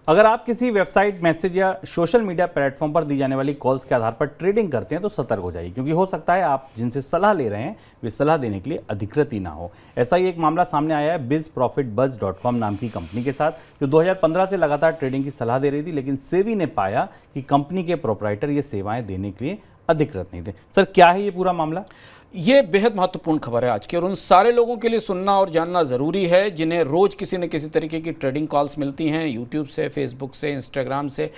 अगर आप किसी वेबसाइट, मैसेज या सोशल मीडिया प्लेटफॉर्म पर दी जाने वाली कॉल्स के आधार पर ट्रेडिंग करते हैं तो सतर्क हो जाइए, क्योंकि हो सकता है आप जिनसे सलाह ले रहे हैं वे सलाह देने के लिए अधिकृत ही ना हो। ऐसा ही एक मामला सामने आया है bizprofitbuzz.com नाम की कंपनी के साथ, जो 2015 से लगातार ट्रेडिंग की सलाह दे रही थी, लेकिन सेबी ने पाया कि कंपनी के प्रोप्राइटर ये सेवाएं देने के लिए अधिकृत नहीं थे। सर, क्या है ये पूरा मामला? ये बेहद महत्वपूर्ण खबर है आज की, और उन सारे लोगों के लिए सुनना और जानना ज़रूरी है जिन्हें रोज़ किसी न किसी तरीके की ट्रेडिंग कॉल्स मिलती हैं, यूट्यूब से, फेसबुक से, इंस्टाग्राम से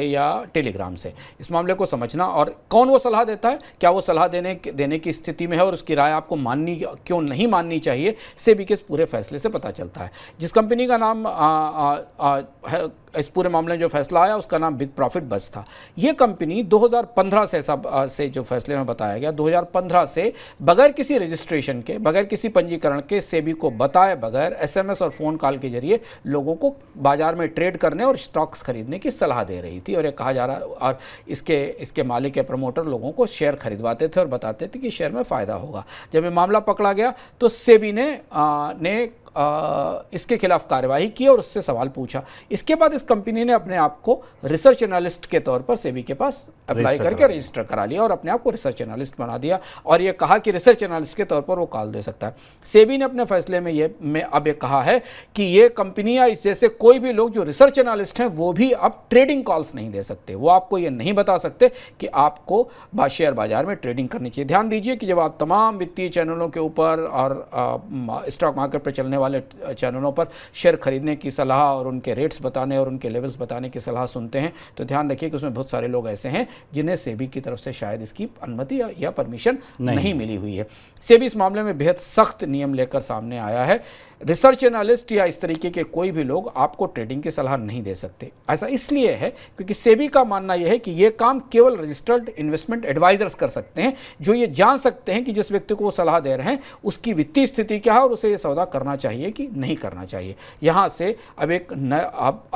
या टेलीग्राम से। इस मामले को समझना और कौन वो सलाह देता है, क्या वो सलाह देने की स्थिति में है और उसकी राय आपको माननी क्यों नहीं माननी चाहिए, सेबी के इस पूरे फैसले से पता चलता है। जिस कंपनी का नाम इस पूरे मामले में जो फैसला आया उसका नाम बिग प्रॉफिट बज़ था। ये कंपनी 2015 से जो फैसले में बताया गया, 2015 से बगैर किसी रजिस्ट्रेशन के, बगैर किसी पंजीकरण के, सेबी को बताए बगैर एसएमएस और फ़ोन कॉल के जरिए लोगों को बाजार में ट्रेड करने और स्टॉक्स खरीदने की सलाह दे रही थी। और ये कहा जा रहा, और इसके मालिक या प्रमोटर लोगों को शेयर खरीदवाते थे और बताते थे कि शेयर में फ़ायदा होगा। जब ये मामला पकड़ा गया तो सेबी ने इसके खिलाफ कार्यवाही की और उससे सवाल पूछा। इसके बाद इस कंपनी ने अपने आप को रिसर्च एनालिस्ट के तौर पर सेबी के पास अप्लाई करके रजिस्टर करा लिया और अपने आप को रिसर्च एनालिस्ट बना दिया, और ये कहा कि रिसर्च एनालिस्ट के तौर पर वो कॉल दे सकता है। सेबी ने अपने फैसले में अब ये कहा है कि ये कंपनियां, इस जैसे कोई भी लोग जो रिसर्च एनालिस्ट हैं, वो भी अब ट्रेडिंग कॉल्स नहीं दे सकते। वो आपको ये नहीं बता सकते कि आपको शेयर बाजार में ट्रेडिंग करनी चाहिए। ध्यान दीजिए कि जब आप तमाम वित्तीय चैनलों के ऊपर और स्टॉक मार्केट पर चलने वाले चैनलों पर शेयर खरीदने की सलाह और उनके रेट्स बताने और उनके लेवल्स बताने की सलाह सुनते हैं, तो ध्यान रखिए कि उसमें बहुत सारे लोग ऐसे हैं जिन्हें सेबी की तरफ से शायद इसकी अनुमति या परमिशन नहीं मिली हुई है। सेबी इस मामले में बेहद सख्त नियम लेकर सामने आया है। रिसर्च एनालिस्ट या इस तरीके के कोई भी लोग आपको ट्रेडिंग की सलाह नहीं दे सकते। ऐसा इसलिए है क्योंकि सेबी का मानना यह है कि यह काम केवल रजिस्टर्ड इन्वेस्टमेंट एडवाइजर्स कर सकते हैं, जो ये जान सकते हैं कि जिस व्यक्ति को वो सलाह दे रहे हैं उसकी वित्तीय स्थिति क्या है और उसे ये सौदा करना चाहिए कि नहीं करना चाहिए। यहाँ से अब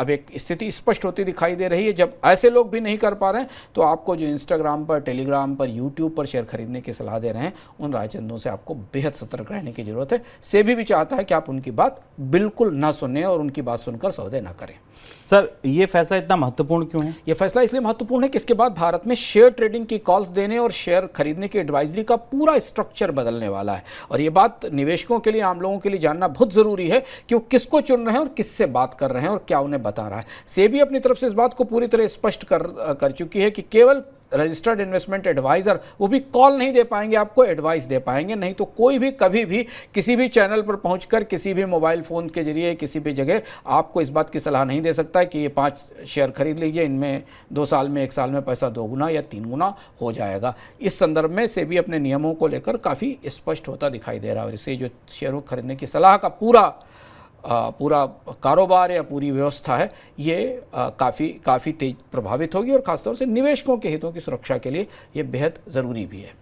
एक स्थिति स्पष्ट होती दिखाई दे रही है। जब ऐसे लोग भी नहीं कर पा रहे हैं तो आपको जो इंस्टाग्राम पर, टेलीग्राम पर, यूट्यूब पर शेयर खरीदने की सलाह दे रहे हैं, उन रायचंदों से आपको बेहद सतर्क रहने की जरूरत है। सेबी भी चाहता है कि आप उनकी बात बिल्कुल ना सुने और उनकी बात सुनकर सौदे ना करें। सर, ये फैसला इतना महत्वपूर्ण क्यों है? ये फैसला इसलिए महत्वपूर्ण है कि इसके बाद भारत में शेयर ट्रेडिंग की कॉल्स देने और शेयर खरीदने की एडवाइजरी का पूरा स्ट्रक्चर बदलने वाला है। और ये बात निवेशकों के लिए, आम लोगों के लिए जानना बहुत ज़रूरी है कि वो किसको चुन रहे हैं और किससे बात कर रहे हैं और क्या उन्हें बता रहा है। सेबी अपनी तरफ से इस बात को पूरी तरह स्पष्ट कर चुकी है कि केवल रजिस्टर्ड इन्वेस्टमेंट एडवाइज़र, वो भी कॉल नहीं दे पाएंगे, आपको एडवाइस दे पाएंगे। नहीं तो कोई भी कभी भी किसी भी चैनल पर पहुंचकर किसी भी मोबाइल फ़ोन के जरिए किसी भी जगह आपको इस बात की सलाह नहीं दे सकता है कि ये 5 शेयर खरीद लीजिए, इनमें 2 साल में, 1 साल में पैसा 2 गुना या 3 गुना हो जाएगा। इस संदर्भ में सेबी अपने नियमों को लेकर काफ़ी स्पष्ट होता दिखाई दे रहा है, और इससे जो शेयरों खरीदने की सलाह का पूरा कारोबार या पूरी व्यवस्था है, ये काफ़ी तेज प्रभावित होगी, और ख़ासतौर से निवेशकों के हितों की सुरक्षा के लिए ये बेहद ज़रूरी भी है।